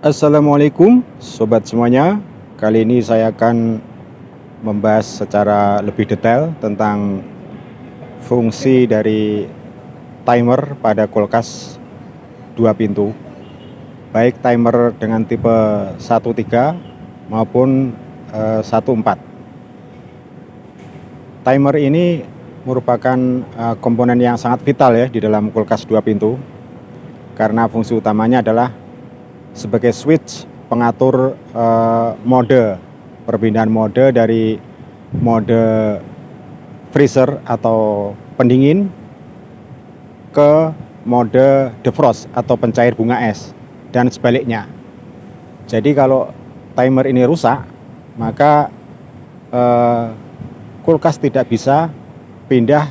Assalamualaikum sobat semuanya. Kali ini saya akan membahas secara lebih detail tentang fungsi dari timer pada kulkas dua pintu, baik timer dengan tipe 1.3 maupun 1.4. Timer ini merupakan komponen yang sangat vital ya di dalam kulkas dua pintu, karena fungsi utamanya adalah sebagai switch pengatur mode, perpindahan mode dari mode freezer atau pendingin ke mode defrost atau pencair bunga es, dan sebaliknya. Jadi kalau timer ini rusak, maka kulkas tidak bisa pindah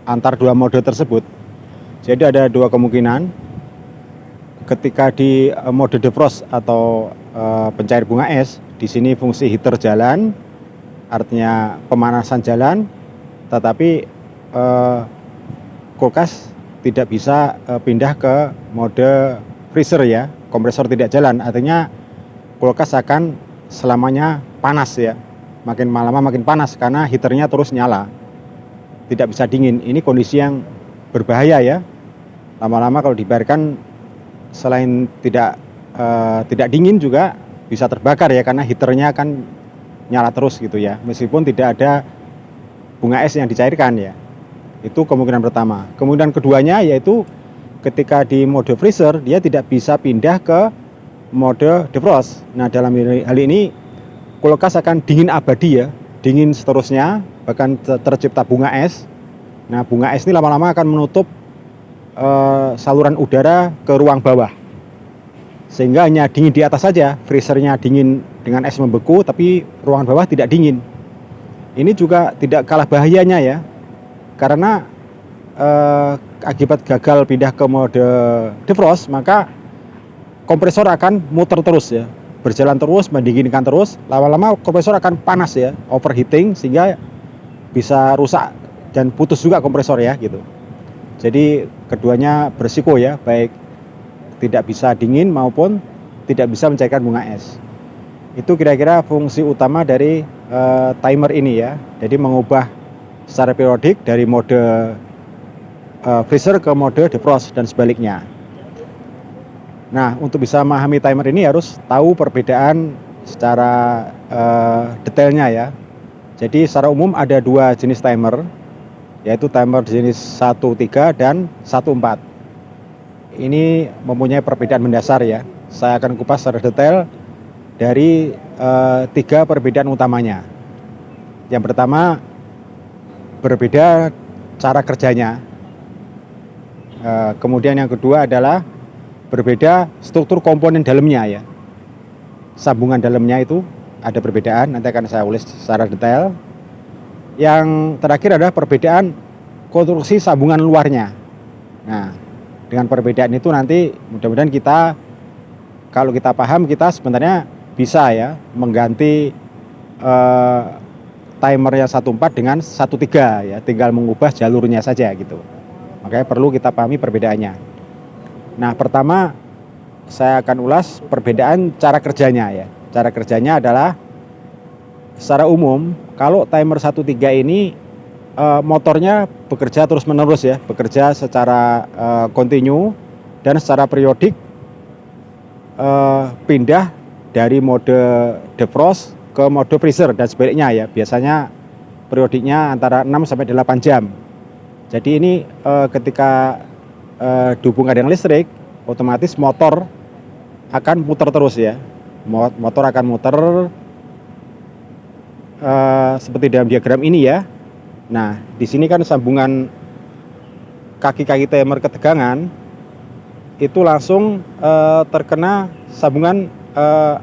antar dua mode tersebut. Jadi ada dua kemungkinan. Ketika di mode defrost atau pencair bunga es, di sini fungsi heater jalan, artinya pemanasan jalan, tetapi kulkas tidak bisa pindah ke mode freezer ya, kompresor tidak jalan, artinya kulkas akan selamanya panas ya, makin lama makin panas karena heaternya terus nyala, tidak bisa dingin. Ini kondisi yang berbahaya ya, lama-lama kalau dibiarkan selain tidak dingin juga bisa terbakar ya, karena heaternya akan nyala terus gitu ya, meskipun tidak ada bunga es yang dicairkan ya. Itu kemungkinan pertama. Kemudian keduanya yaitu ketika di mode freezer dia tidak bisa pindah ke mode defrost. Nah, dalam hal ini kulkas akan dingin abadi ya, dingin seterusnya, bahkan tercipta bunga es. Nah, bunga es ini lama-lama akan menutup saluran udara ke ruang bawah, sehingga hanya dingin di atas saja, freezernya dingin dengan es membeku, tapi ruangan bawah tidak dingin. Ini juga tidak kalah bahayanya ya, karena akibat gagal pindah ke mode defrost, maka kompresor akan muter terus ya, berjalan terus, mendinginkan terus, lama-lama kompresor akan panas ya, overheating, sehingga bisa rusak dan putus juga kompresor ya gitu. Jadi keduanya berisiko ya, baik tidak bisa dingin maupun tidak bisa mencairkan bunga es. Itu kira-kira fungsi utama dari timer ini ya. Jadi mengubah secara periodik dari mode freezer ke mode defrost dan sebaliknya. Nah, untuk bisa memahami timer ini harus tahu perbedaan secara detailnya ya. Jadi secara umum ada dua jenis timer, yaitu timer jenis 1.3 dan 1.4. Ini mempunyai perbedaan mendasar ya. Saya akan kupas secara detail dari tiga perbedaan utamanya. Yang pertama, berbeda cara kerjanya. Kemudian yang kedua adalah berbeda struktur komponen dalamnya ya. Sambungan dalamnya itu ada perbedaan, nanti akan saya ulas secara detail. Yang terakhir adalah perbedaan konstruksi sambungan luarnya. Nah, dengan perbedaan itu nanti mudah-mudahan kita, kalau kita paham, kita sebenarnya bisa ya mengganti timernya 1.4 dengan 1.3 ya, tinggal mengubah jalurnya saja gitu. Makanya perlu kita pahami perbedaannya. Nah, pertama saya akan ulas perbedaan cara kerjanya ya. Cara kerjanya adalah secara umum kalau timer 1.3 ini motornya bekerja terus-menerus ya, bekerja secara kontinu dan secara periodik, pindah dari mode defrost ke mode freezer dan sebaliknya ya. Biasanya periodiknya antara 6 sampai 8 jam. Jadi ini ketika dihubungkan dengan listrik, otomatis motor akan muter terus ya. Motor akan muter seperti dalam diagram ini ya. Nah, di sini kan sambungan kaki-kaki timer ketegangan itu langsung terkena sambungan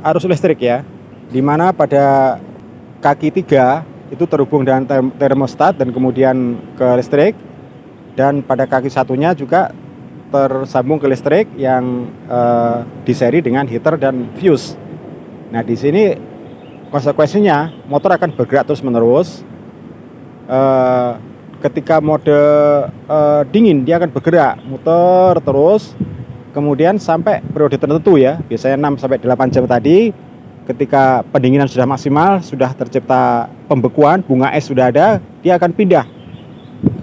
arus listrik ya, dimana pada kaki 3 itu terhubung dengan termostat dan kemudian ke listrik, dan pada kaki satunya juga tersambung ke listrik yang diseri dengan heater dan fuse. Nah, di sini konsekuensinya motor akan bergerak terus menerus. Ketika mode dingin dia akan bergerak muter terus, kemudian sampai periode tertentu ya, biasanya 6 sampai 8 jam tadi. Ketika pendinginan sudah maksimal, sudah tercipta pembekuan, bunga es sudah ada, dia akan pindah.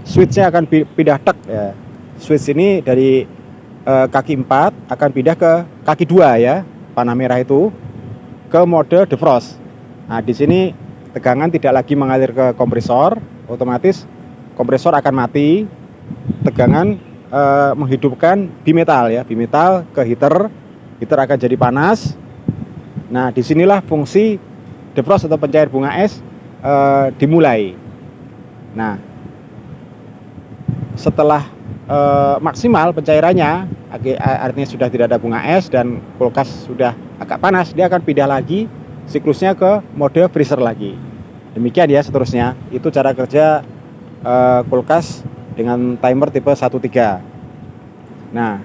Switch-nya akan pindah tek ya. Switch ini dari kaki 4 akan pindah ke kaki 2 ya, panah merah itu ke mode defrost. Nah, di sini tegangan tidak lagi mengalir ke kompresor, otomatis kompresor akan mati. Tegangan menghidupkan bimetal ya, bimetal ke heater, heater akan jadi panas. Nah, disinilah fungsi defrost atau pencair bunga es dimulai. Nah, setelah maksimal pencairannya, artinya sudah tidak ada bunga es dan kulkas sudah agak panas, dia akan pindah lagi siklusnya ke mode freezer lagi. Demikian ya seterusnya. Itu cara kerja kulkas dengan timer tipe 13. Nah,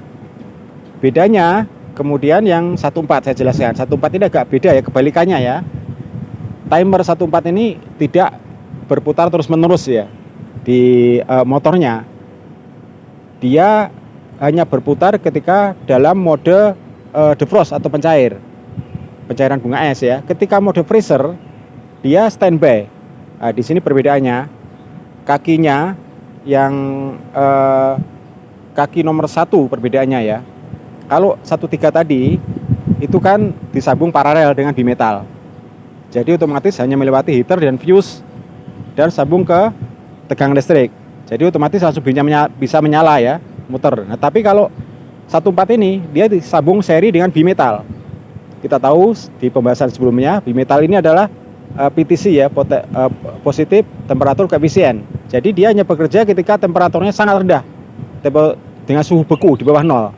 bedanya kemudian yang 14 saya jelaskan. 14 ini agak beda ya, kebalikannya ya. Timer 14 ini tidak berputar terus-menerus ya di motornya. Dia hanya berputar ketika dalam mode defrost atau pencairan bunga es ya. Ketika mode freezer dia standby. Nah, di sini perbedaannya, kakinya yang kaki nomor 1 perbedaannya ya. Kalau 13 tadi itu kan disambung paralel dengan bimetal. Jadi otomatis hanya melewati heater dan fuse dan sambung ke tegangan listrik. Jadi otomatis langsung bisa menyala ya, muter. Nah, tapi kalau 14 ini dia disambung seri dengan bimetal. Kita tahu di pembahasan sebelumnya, bimetal ini adalah PTC ya, positif temperatur koefisien. Jadi dia hanya bekerja ketika temperaturnya sangat rendah, dengan suhu beku di bawah 0.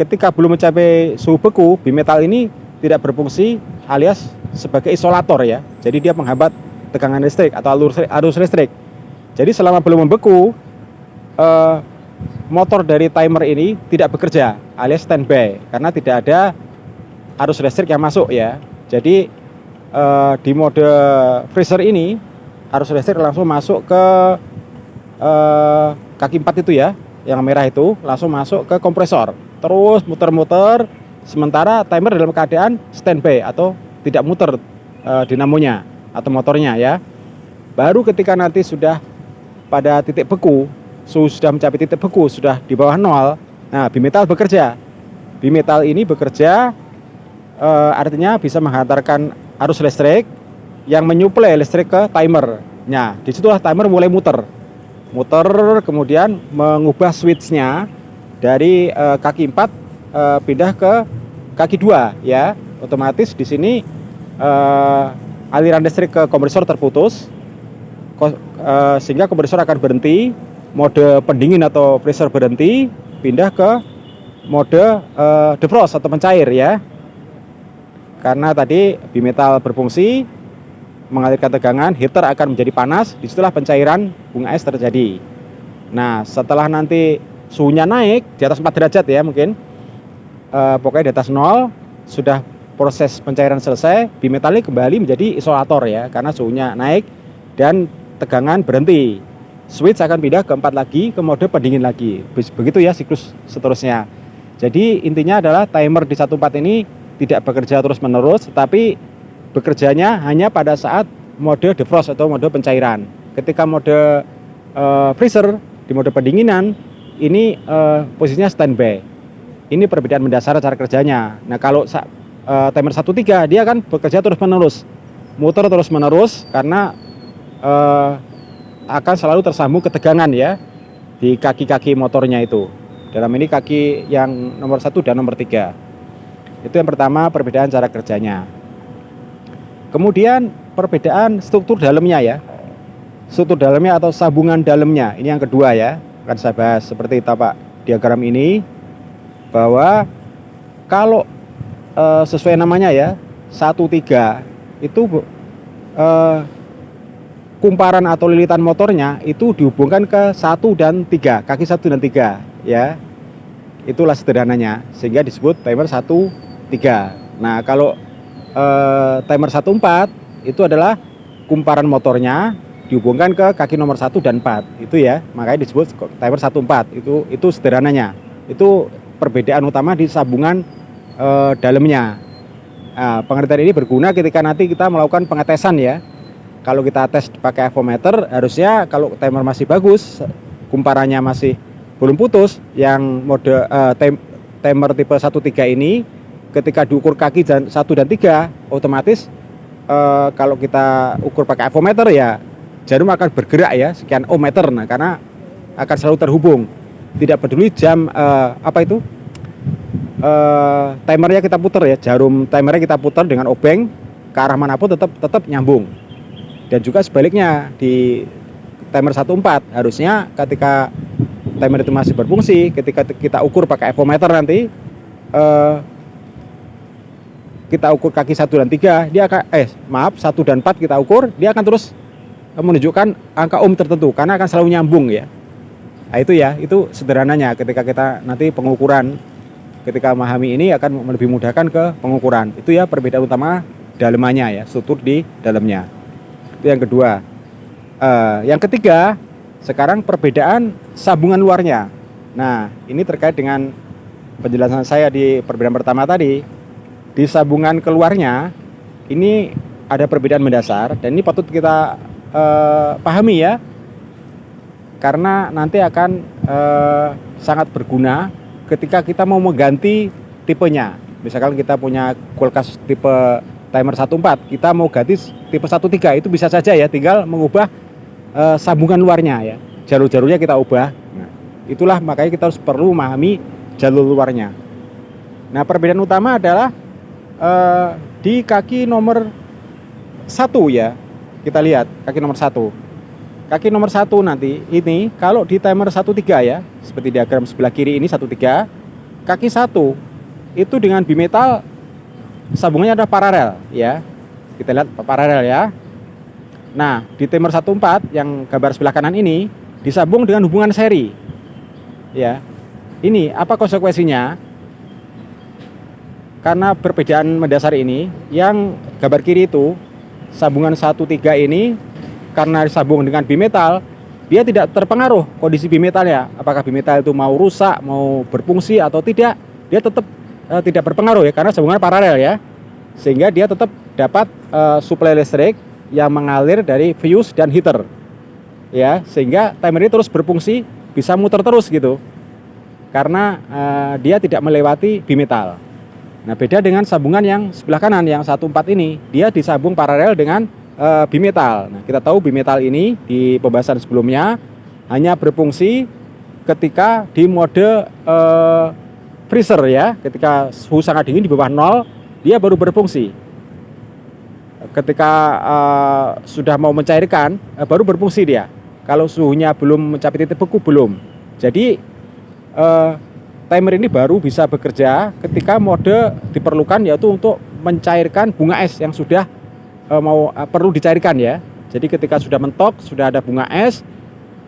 Ketika belum mencapai suhu beku, bimetal ini tidak berfungsi alias sebagai isolator ya. Jadi dia menghambat tegangan listrik atau arus listrik. Jadi selama belum membeku, motor dari timer ini tidak bekerja alias standby karena tidak ada arus listrik yang masuk ya. Jadi di mode freezer ini arus listrik langsung masuk ke kaki 4 itu ya, yang merah itu langsung masuk ke kompresor. Terus muter-muter, sementara timer dalam keadaan standby atau tidak muter dinamonya atau motornya ya. Baru ketika nanti sudah pada titik beku, suhu sudah mencapai titik beku, sudah di bawah 0, nah bimetal bekerja. Bimetal ini bekerja artinya bisa menghantarkan arus listrik yang menyuplai listrik ke timer. Nah, disitulah timer mulai muter, kemudian mengubah switchnya dari kaki 4 pindah ke kaki 2 ya. Otomatis di sini aliran listrik ke kompresor terputus, sehingga kompresor akan berhenti, mode pendingin atau freezer berhenti, pindah ke mode defrost atau pencair ya. Karena tadi bimetal berfungsi mengalirkan tegangan, heater akan menjadi panas, disitulah pencairan bunga es terjadi. Nah, setelah nanti suhunya naik di atas 4 derajat ya mungkin, pokoknya di atas 0, sudah proses pencairan selesai, bimetal ini kembali menjadi isolator ya, karena suhunya naik dan tegangan berhenti. Switch akan pindah ke 4 lagi, ke mode pendingin lagi. Begitu ya siklus seterusnya. Jadi intinya adalah timer di 14 ini tidak bekerja terus-menerus, tetapi bekerjanya hanya pada saat mode defrost atau mode pencairan. Ketika mode freezer, di mode pendinginan, ini posisinya standby. Ini perbedaan mendasar cara kerjanya. Nah, kalau timer 13 dia kan bekerja terus-menerus, muter terus-menerus karena akan selalu tersambung ketegangan ya di kaki-kaki motornya itu. Dalam ini kaki yang nomor 1 dan nomor 3. Itu yang pertama, perbedaan cara kerjanya. Kemudian perbedaan struktur dalamnya ya. Struktur dalamnya atau sambungan dalamnya. Ini yang kedua ya. Akan saya bahas seperti tapak diagram ini, bahwa kalau sesuai namanya ya, 13 itu kumparan atau lilitan motornya itu dihubungkan ke 1 dan 3, kaki 1 dan 3 ya. Itulah sederhananya, sehingga disebut timer 13. Nah, kalau timer 14 itu adalah kumparan motornya dihubungkan ke kaki nomor 1 dan 4 itu ya, makanya disebut timer 14. Itu sederhananya. Itu perbedaan utama di sambungan dalamnya. Nah, pengertian ini berguna ketika nanti kita melakukan pengetesan ya. Kalau kita tes pakai avometer, harusnya kalau timer masih bagus, kumparannya masih belum putus, yang mode timer tipe 13 ini ketika diukur kaki 1 dan 3, otomatis kalau kita ukur pakai avometer ya jarum akan bergerak ya sekian ohmmeter. Nah, karena akan selalu terhubung, tidak peduli jam timernya kita putar ya, jarum timernya kita putar dengan obeng ke arah manapun tetap nyambung. Dan juga sebaliknya di timer 14 harusnya ketika timer itu masih berfungsi, ketika kita ukur pakai avometer nanti kita ukur kaki 1 dan 3, dia akan 1 dan 4 kita ukur, dia akan terus menunjukkan angka ohm tertentu karena akan selalu nyambung ya. Nah, itu ya, itu sederhananya ketika kita nanti pengukuran, ketika memahami ini akan lebih mudahkan ke pengukuran. Itu ya perbedaan utama dalemannya ya, struktur di dalamnya. Itu yang kedua. Yang ketiga, sekarang perbedaan sambungan luarnya. Nah, ini terkait dengan penjelasan saya di perbedaan pertama tadi. Di sambungan keluarnya ini ada perbedaan mendasar dan ini patut kita pahami ya, karena nanti akan sangat berguna ketika kita mau mengganti tipenya. Misalkan kita punya kulkas tipe timer 14, kita mau ganti tipe 13, itu bisa saja ya, tinggal mengubah sambungan luarnya ya, jalur-jalurnya kita ubah. Nah, itulah makanya kita harus perlu memahami jalur luarnya. Nah, perbedaan utama adalah di kaki nomor 1 ya. Kita lihat kaki nomor 1. Kaki nomor 1 nanti ini kalau di timer 13 ya, seperti diagram sebelah kiri ini 13, kaki 1 itu dengan bimetal sambungannya ada paralel ya. Kita lihat paralel ya. Nah, di timer 14 yang gambar sebelah kanan ini disambung dengan hubungan seri. Ya. Ini apa konsekuensinya? Karena perbedaan mendasar ini, yang gambar kiri itu sambungan 13 ini karena disambung dengan bimetal, dia tidak terpengaruh kondisi bimetalnya. Apakah bimetal itu mau rusak, mau berfungsi atau tidak, dia tetap tidak berpengaruh ya, karena sambungan paralel ya. Sehingga dia tetap dapat suplai listrik yang mengalir dari fuse dan heater. Ya, sehingga timer ini terus berfungsi, bisa muter terus gitu. Karena dia tidak melewati bimetal. Nah, beda dengan sambungan yang sebelah kanan yang 14 ini, dia disambung paralel dengan bimetal. Nah, kita tahu bimetal ini di pembahasan sebelumnya hanya berfungsi ketika di mode freezer ya, ketika suhu sangat dingin di bawah 0 dia baru berfungsi. Ketika sudah mau mencairkan baru berfungsi dia. Kalau suhunya belum mencapai titik beku belum. Jadi timer ini baru bisa bekerja ketika mode diperlukan, yaitu untuk mencairkan bunga es yang sudah perlu dicairkan ya. Jadi ketika sudah mentok, sudah ada bunga es,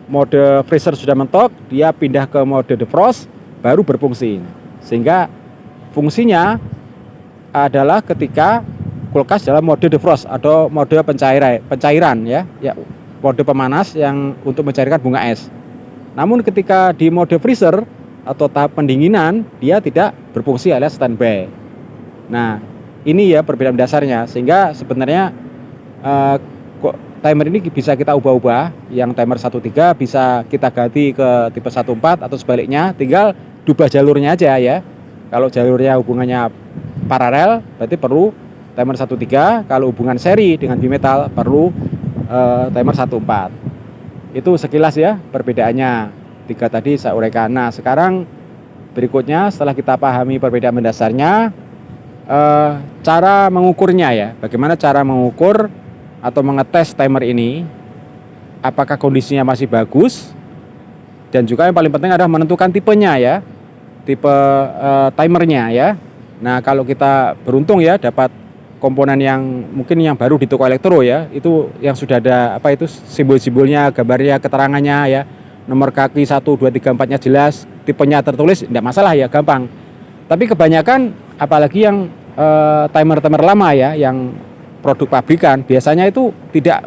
mode freezer sudah mentok, dia pindah ke mode defrost, baru berfungsi. Sehingga fungsinya adalah ketika kulkas dalam mode defrost atau mode pencairan ya, mode pemanas yang untuk mencairkan bunga es. Namun ketika di mode freezer atau tahap pendinginan, dia tidak berfungsi alias standby. Nah, ini ya perbedaan dasarnya, sehingga sebenarnya timer ini bisa kita ubah-ubah. Yang timer 13 bisa kita ganti ke tipe 14 atau sebaliknya, tinggal ubah jalurnya aja ya. Kalau jalurnya hubungannya paralel berarti perlu timer 13, kalau hubungan seri dengan bimetal perlu timer 14. Itu sekilas ya perbedaannya. 3 tadi saya uraikan. Nah, sekarang berikutnya setelah kita pahami perbedaan mendasarnya, cara mengukurnya ya. Bagaimana cara mengukur atau mengetes timer ini, apakah kondisinya masih bagus, dan juga yang paling penting adalah menentukan tipenya ya, tipe timernya ya. Nah, kalau kita beruntung ya dapat komponen yang mungkin yang baru di toko elektro ya, itu yang sudah ada simbol-simbolnya, gambarnya, keterangannya ya, nomor kaki 1, 2, 3, 4-nya jelas, tipenya tertulis, tidak masalah ya, gampang. Tapi kebanyakan apalagi yang timer-timer lama ya, yang produk pabrikan, biasanya itu tidak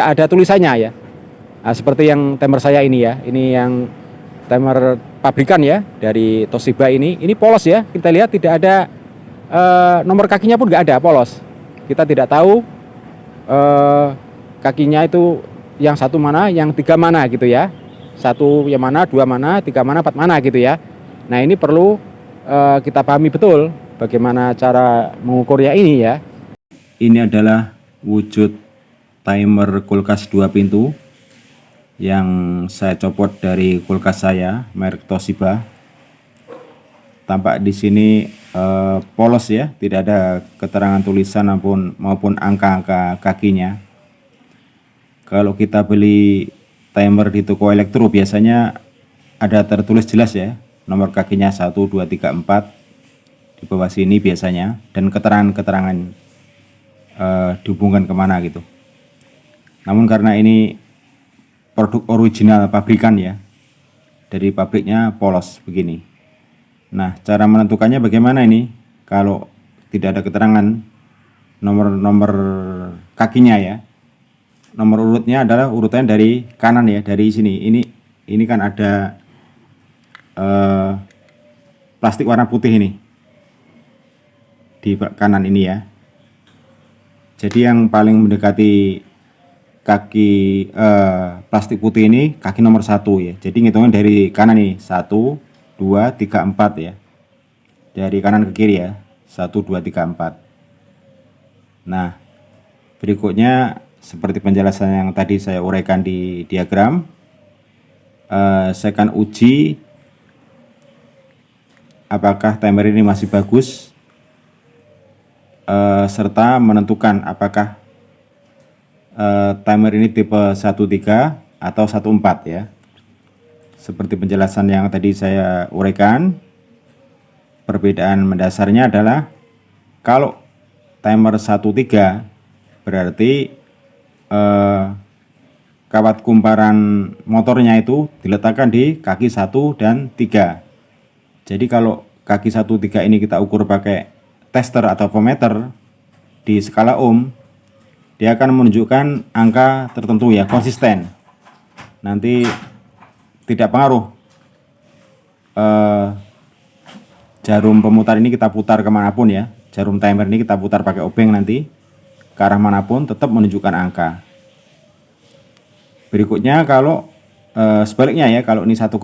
ada tulisannya ya. Nah, seperti yang timer saya ini ya, ini yang timer pabrikan ya dari Toshiba ini polos ya. Kita lihat tidak ada nomor kakinya pun nggak ada, polos. Kita tidak tahu kakinya itu yang satu mana, yang tiga mana gitu ya. Satu yang mana, dua mana, tiga mana, empat mana gitu ya. Nah ini perlu kita pahami betul bagaimana cara mengukurnya ini ya. Ini adalah wujud timer kulkas 2 pintu yang saya copot dari kulkas saya merek Toshiba. Tampak di sini polos ya, tidak ada keterangan tulisan maupun angka-angka kakinya. Kalau kita beli timer di toko elektro biasanya ada tertulis jelas ya, nomor kakinya 1, 2, 3, 4 di bawah sini biasanya, dan keterangan-keterangan dihubungkan kemana gitu. Namun karena ini produk original pabrikan ya, dari pabriknya polos begini. Nah, cara menentukannya bagaimana ini? Kalau tidak ada keterangan nomor kakinya ya, nomor urutnya adalah urutan dari kanan ya, dari sini. Ini kan ada plastik warna putih ini di kanan ini ya. Jadi yang paling mendekati kaki plastik putih ini kaki nomor 1 ya. Jadi ngitungnya dari kanan nih, 1, 2, 3, 4 ya. Dari kanan ke kiri ya, 1, 2, 3, 4. Nah, berikutnya seperti penjelasan yang tadi saya uraikan di diagram, saya akan uji apakah timer ini masih bagus, serta menentukan apakah timer ini tipe 13 atau 14 ya. Seperti penjelasan yang tadi saya uraikan, perbedaan mendasarnya adalah kalau timer 13 berarti kawat kumparan motornya itu diletakkan di kaki 1 dan 3. Jadi kalau kaki 1, 3 ini kita ukur pakai tester atau voltmeter di skala ohm, dia akan menunjukkan angka tertentu ya, konsisten. Nanti tidak pengaruh jarum pemutar ini kita putar kemanapun ya, jarum timer ini kita putar pakai obeng nanti ke arah manapun tetap menunjukkan angka. Berikutnya kalau sebaliknya ya, kalau ini 1,14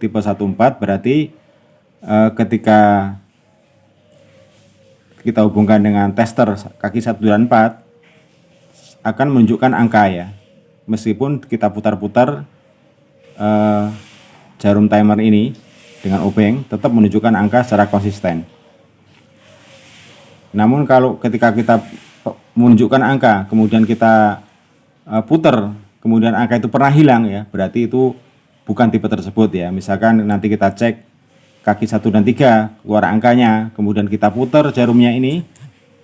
tipe 14 berarti ketika kita hubungkan dengan tester kaki 1 dan 4 akan menunjukkan angka ya, meskipun kita putar-putar jarum timer ini dengan obeng tetap menunjukkan angka secara konsisten. Namun kalau ketika kita menunjukkan angka kemudian kita putar kemudian angka itu pernah hilang ya, berarti itu bukan tipe tersebut ya. Misalkan nanti kita cek kaki 1 dan 3 keluar angkanya, kemudian kita putar jarumnya ini,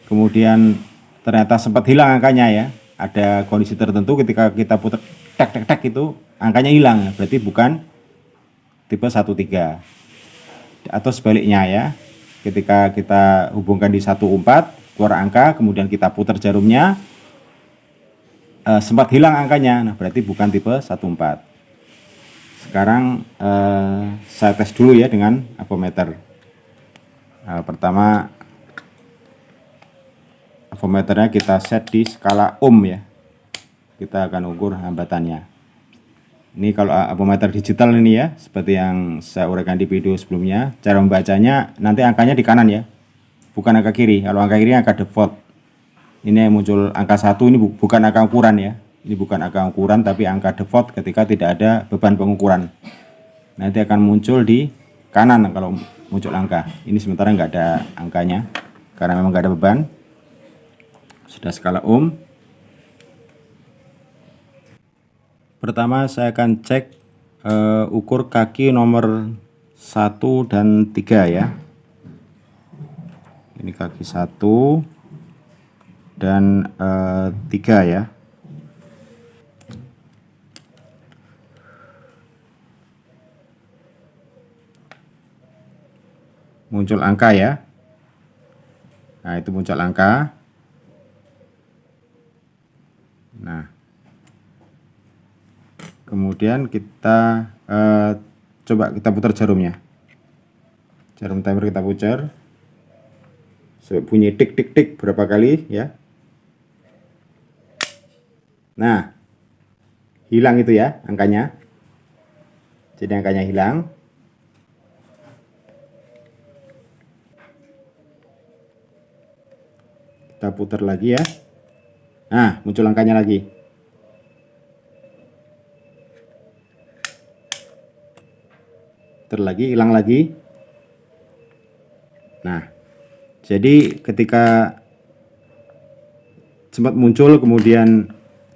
kemudian ternyata sempat hilang angkanya ya, ada kondisi tertentu ketika kita putar tek itu angkanya hilang ya, berarti bukan tipe 13. Atau sebaliknya ya, ketika kita hubungkan di 14 keluar angka, kemudian kita putar jarumnya sempat hilang angkanya, nah berarti bukan tipe 14. Sekarang saya tes dulu ya dengan avometer. Pertama avometernya kita set di skala ohm ya. Kita akan ukur hambatannya. Ini kalau avometer digital ini ya, seperti yang saya uraikan di video sebelumnya. Cara membacanya nanti angkanya di kanan ya, bukan angka kiri. Kalau angka kiri angka default. Ini yang muncul angka 1 ini bukan angka ukuran ya. Ini bukan angka ukuran tapi angka default ketika tidak ada beban pengukuran. Nanti akan muncul di kanan kalau muncul angka. Ini sementara nggak ada angkanya karena memang nggak ada beban. Sudah skala ohm. Pertama saya akan cek ukur kaki nomor 1 dan 3 ya. Ini kaki 1 dan 3 ya. Muncul angka ya. Nah, itu muncul angka. Nah, Kemudian kita coba kita putar jarumnya. Jarum timer kita putar sampai bunyi tik tik tik berapa kali ya. Nah, hilang itu ya angkanya. Jadi angkanya hilang. Kita putar lagi ya. Nah, muncul angkanya lagi. Putar lagi, hilang lagi. Nah, jadi ketika sempat muncul kemudian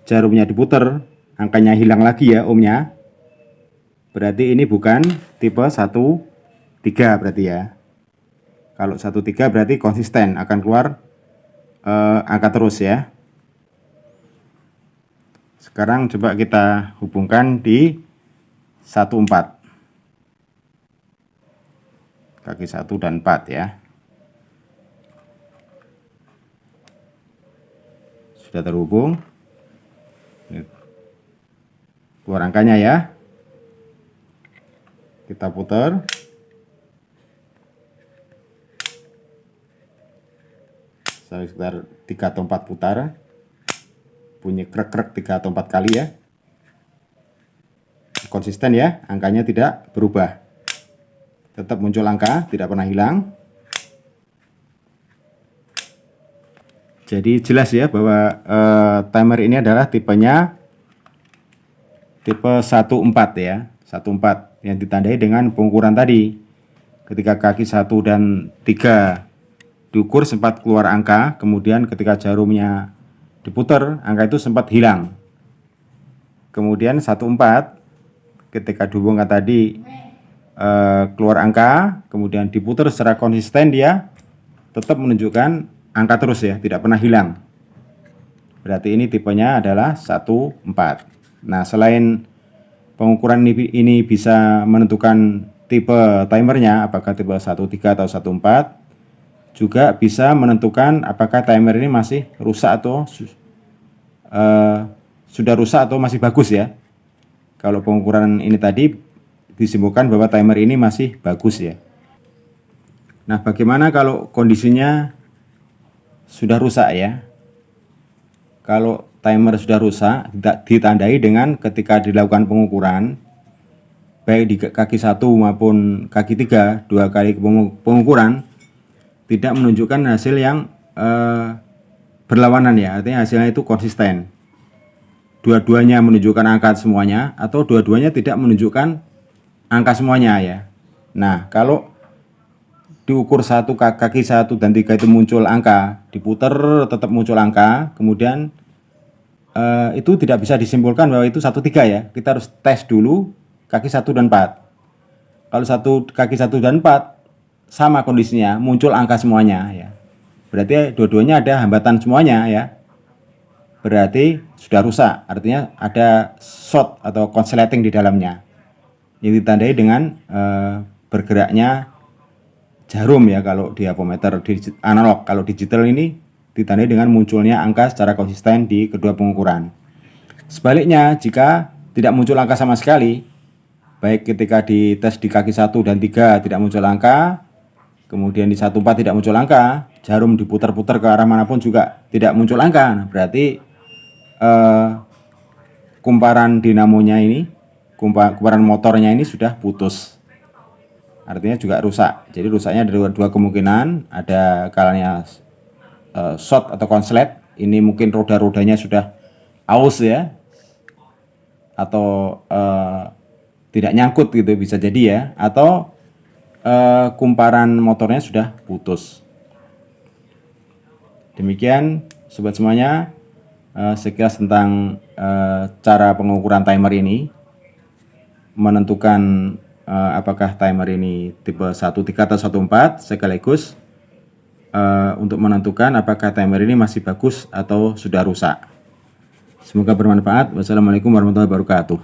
jarumnya diputar, angkanya hilang lagi ya ohmnya. Berarti ini bukan tipe 1,3 berarti ya. Kalau 1,3 berarti konsisten akan keluar angka terus ya. Sekarang coba kita hubungkan di 1,4. Kaki 1 dan 4 ya. Sudah terhubung. Keluar angkanya ya. Kita putar. Sekitar 3 atau 4 putar. Bunyi krek-krek 3 atau 4 kali ya. Konsisten ya, angkanya tidak berubah. Tetap muncul angka, tidak pernah hilang. Jadi jelas ya bahwa timer ini adalah tipenya tipe 1,4 ya. 1,4 yang ditandai dengan pengukuran tadi. Ketika kaki 1 dan 3 diukur sempat keluar angka, kemudian ketika jarumnya diputar, angka itu sempat hilang. Kemudian 1,4 ketika dihubungkan tadi keluar angka, kemudian diputar secara konsisten, dia tetap menunjukkan angka terus ya, tidak pernah hilang. Berarti ini tipenya adalah 1,4. Nah, selain pengukuran ini bisa menentukan tipe timernya, apakah tipe 1,3 atau 1,4, juga bisa menentukan apakah timer ini masih rusak atau sudah rusak atau masih bagus ya. Kalau pengukuran ini tadi disimpulkan bahwa timer ini masih bagus ya. Nah, bagaimana kalau kondisinya sudah rusak ya? Kalau timer sudah rusak, ditandai dengan ketika dilakukan pengukuran, baik di kaki 1 maupun kaki 3, 2 kali pengukuran, tidak menunjukkan hasil yang berlawanan ya, artinya hasilnya itu konsisten. Dua-duanya menunjukkan angka semuanya, atau dua-duanya tidak menunjukkan angka semuanya ya. Nah, kalau diukur kaki 1 dan 3 itu muncul angka, diputar tetap muncul angka, kemudian itu tidak bisa disimpulkan bahwa itu 1,3 ya. Kita harus tes dulu kaki 1 dan 4. Kalau kaki 1 dan 4 sama kondisinya, muncul angka semuanya ya. Berarti dua-duanya ada hambatan semuanya ya. Berarti sudah rusak, artinya ada short atau konsleting di dalamnya. Yang ditandai dengan bergeraknya jarum ya kalau di avometer analog. Kalau digital ini ditandai dengan munculnya angka secara konsisten di kedua pengukuran. Sebaliknya, jika tidak muncul angka sama sekali, baik ketika dites di kaki 1 dan 3 tidak muncul angka, kemudian di 1,4 tidak muncul angka, jarum diputar-putar ke arah manapun juga tidak muncul angka. Nah, berarti kumparan dinamonya ini, kumparan motornya ini sudah putus, artinya juga rusak. Jadi rusaknya ada dua kemungkinan, ada kalanya short atau konslet, ini mungkin roda-rodanya sudah aus ya, atau tidak nyangkut gitu, bisa jadi ya, atau kumparan motornya sudah putus. Demikian sobat semuanya, sekilas tentang cara pengukuran timer ini, menentukan apakah timer ini tipe 1,3 atau 1,4, sekaligus untuk menentukan apakah timer ini masih bagus atau sudah rusak. Semoga bermanfaat. Wassalamualaikum warahmatullahi wabarakatuh.